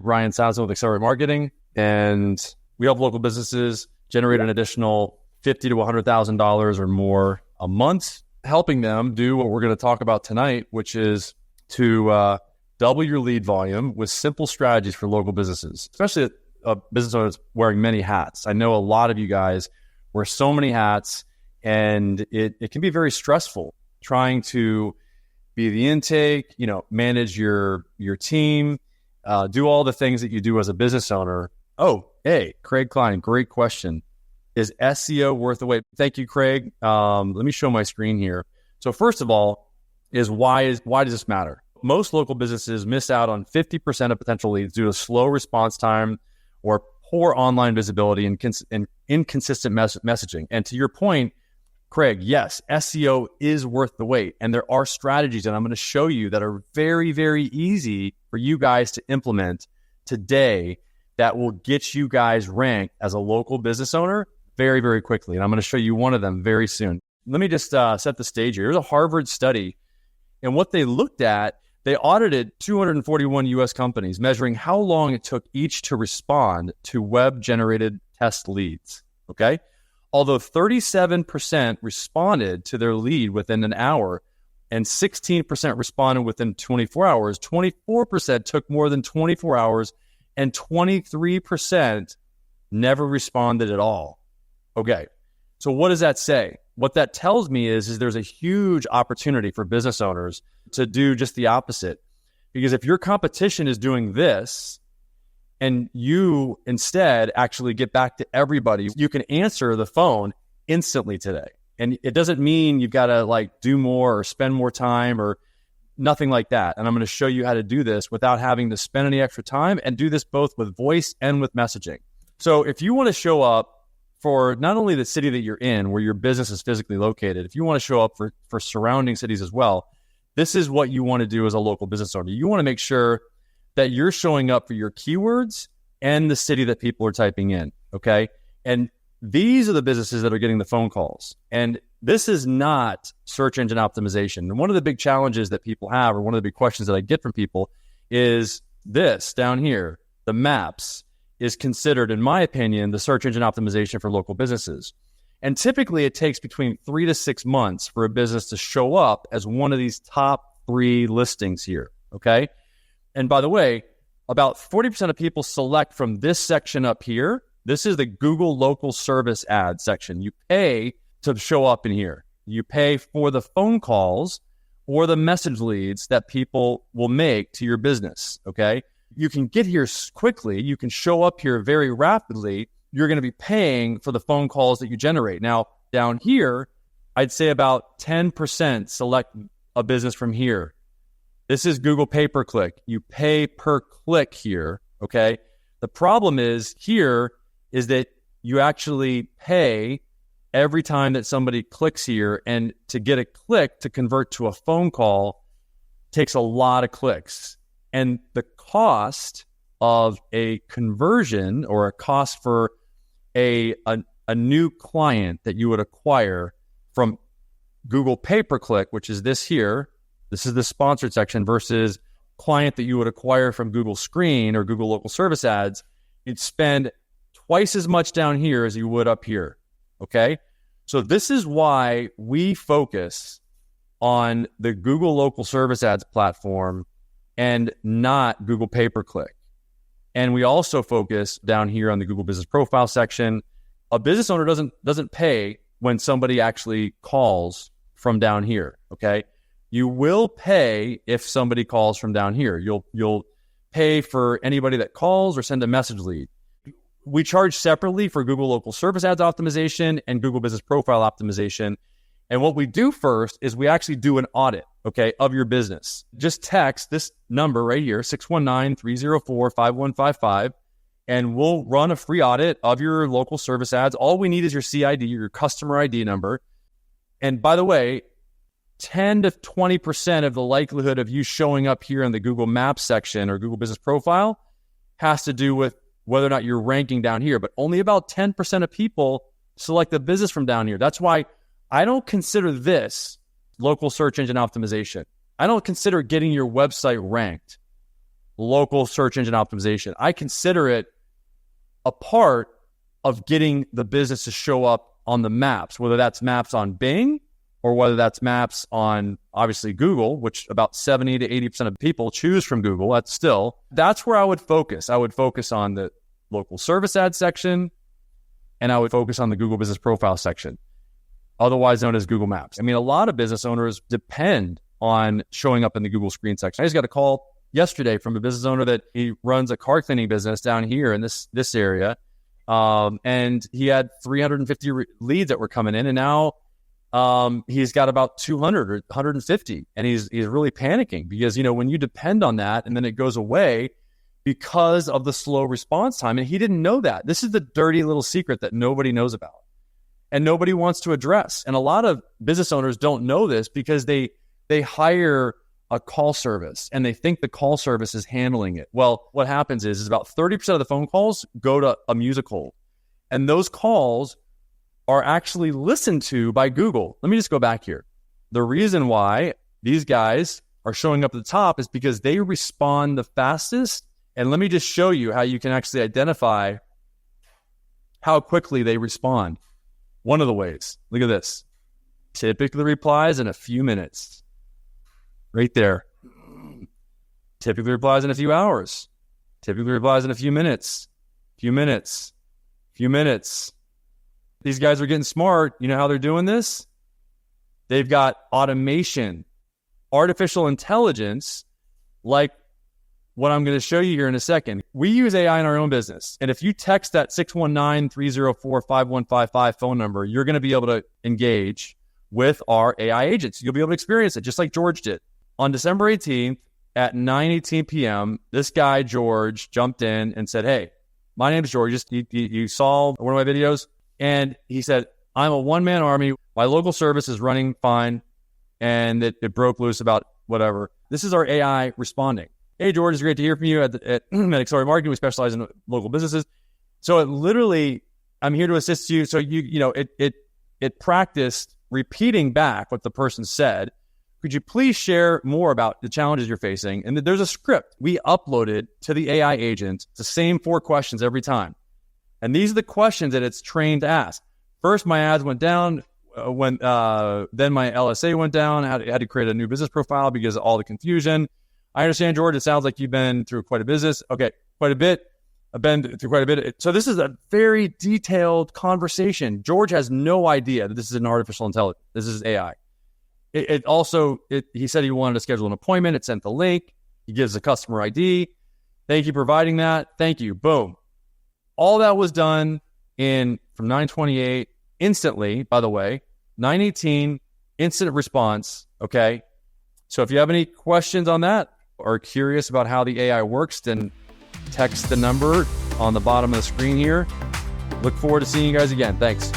Ryan Sasso with Accelerate Marketing, and we help local businesses generate an additional $50,000 to $100,000 or more a month, helping them do what we're going to talk about tonight, which is to double your lead volume with simple strategies for local businesses, especially a business owner that's wearing many hats. I know a lot of you guys wear so many hats, and it can be very stressful trying to be the intake, manage your team, do all the things that you do as a business owner. Oh, hey, Craig Klein, great question. Is SEO worth the wait? Thank you, Craig. Let me show my screen here. So first of all, why does this matter? Most local businesses miss out on 50% of potential leads due to slow response time or poor online visibility and inconsistent messaging. And to your point, Craig, yes, SEO is worth the wait. And there are strategies that I'm going to show you that are very, very easy for you guys to implement today that will get you guys ranked as a local business owner very, very quickly. And I'm going to show you one of them very soon. Let me just set the stage here. Here's a Harvard study. And what they looked at, they audited 241 U.S. companies, measuring how long it took each to respond to web-generated test leads, okay? Although 37% responded to their lead within an hour and 16% responded within 24 hours, 24% took more than 24 hours, and 23% never responded at all. Okay, so what does that say? What that tells me is there's a huge opportunity for business owners to do just the opposite. Because if your competition is doing this and you instead actually get back to everybody, you can answer the phone instantly today. And it doesn't mean you've got to do more or spend more time or nothing like that. And I'm going to show you how to do this without having to spend any extra time, and do this both with voice and with messaging. So if you want to show up for not only the city that you're in, where your business is physically located, if you want to show up for surrounding cities as well, this is what you want to do as a local business owner. You want to make sure that you're showing up for your keywords and the city that people are typing in, okay? And these are the businesses that are getting the phone calls. And this is not search engine optimization. And one of the big challenges that people have, or one of the big questions that I get from people, is this down here, the maps is considered, in my opinion, the search engine optimization for local businesses. And typically it takes between 3 to 6 months for a business to show up as one of these top 3 listings here, okay? And by the way, about 40% of people select from this section up here. This is the Google local service ad section. You pay to show up in here. You pay for the phone calls or the message leads that people will make to your business, okay? You can get here quickly. You can show up here very rapidly. You're going to be paying for the phone calls that you generate. Now, down here, I'd say about 10% select a business from here. This is Google pay-per-click. You pay per click here, okay? The problem is that you actually pay every time that somebody clicks here, and to get a click to convert to a phone call takes a lot of clicks. And the cost of a conversion, or a cost for a new client that you would acquire from Google pay-per-click, which is this here, this is the sponsored section, versus client that you would acquire from Google Screen or Google Local Service Ads, you'd spend twice as much down here as you would up here, okay? So this is why we focus on the Google Local Service Ads platform and not Google pay-per-click. And we also focus down here on the Google Business Profile section. A business owner doesn't pay when somebody actually calls from down here, okay? You will pay if somebody calls from down here. You'll pay for anybody that calls or send a message lead. We charge separately for Google Local Service Ads optimization and Google Business Profile optimization. And what we do first is we actually do an audit, okay, of your business. Just text this number right here, 619-304-5155, and we'll run a free audit of your local service ads. All we need is your CID, your customer ID number. And by the way, 10 to 20% of the likelihood of you showing up here in the Google Maps section or Google Business Profile has to do with whether or not you're ranking down here. But only about 10% of people select the business from down here. That's why I don't consider this local search engine optimization. I don't consider getting your website ranked. local search engine optimization. I consider it a part of getting the business to show up on the maps, whether that's maps on Bing or whether that's maps on, obviously, Google, which about 70 to 80% of people choose from Google. That's where I would focus. I would focus on the local service ad section, and I would focus on the Google Business Profile section, otherwise known as Google Maps. I mean, a lot of business owners depend on showing up in the Google Screen section. I just got a call yesterday from a business owner that he runs a car cleaning business down here in this area. And he had 350 leads that were coming in, and now he's got about 200 or 150, and he's really panicking because, when you depend on that and then it goes away because of the slow response time, and he didn't know that. This is the dirty little secret that nobody knows about and nobody wants to address. And a lot of business owners don't know this because they hire a call service and they think the call service is handling it. Well, what happens is about 30% of the phone calls go to a music hold, and those calls are actually listened to by Google. Let me just go back here. The reason why these guys are showing up at the top is because they respond the fastest. And let me just show you how you can actually identify how quickly they respond. One of the ways, look at this. Typically replies in a few minutes. Right there. Typically replies in a few hours. Typically replies in a few minutes. Few minutes. These guys are getting smart. You know how they're doing this? They've got automation, artificial intelligence, like what I'm going to show you here in a second. We use AI in our own business. And if you text that 619-304-5155 phone number, you're going to be able to engage with our AI agents. You'll be able to experience it just like George did. On December 18th at 9:18 p.m., this guy, George, jumped in and said, "Hey, my name's George. You saw one of my videos?" And he said, "I'm a one-man army. My local service is running fine, and it broke loose about whatever." This is our AI responding. "Hey, George, it's great to hear from you at Accelerate Marketing. We specialize in local businesses." So it literally, I'm here to assist you. So it practiced repeating back what the person said. "Could you please share more about the challenges you're facing?" And there's a script we uploaded to the AI agent. It's the same 4 questions every time. And these are the questions that it's trained to ask. First, my ads went down. Then my LSA went down. I had to create a new business profile because of all the confusion. "I understand, George. It sounds like you've been through quite a business." "Okay, quite a bit. I've been through quite a bit." So this is a very detailed conversation. George has no idea that this is an artificial intelligence. This is AI. He said he wanted to schedule an appointment. It sent the link. He gives the customer ID. "Thank you for providing that." "Thank you." Boom. All that was done from 9:28 instantly, by the way. 9:18, instant response. Okay. So if you have any questions on that or curious about how the AI works, then text the number on the bottom of the screen here. Look forward to seeing you guys again. Thanks.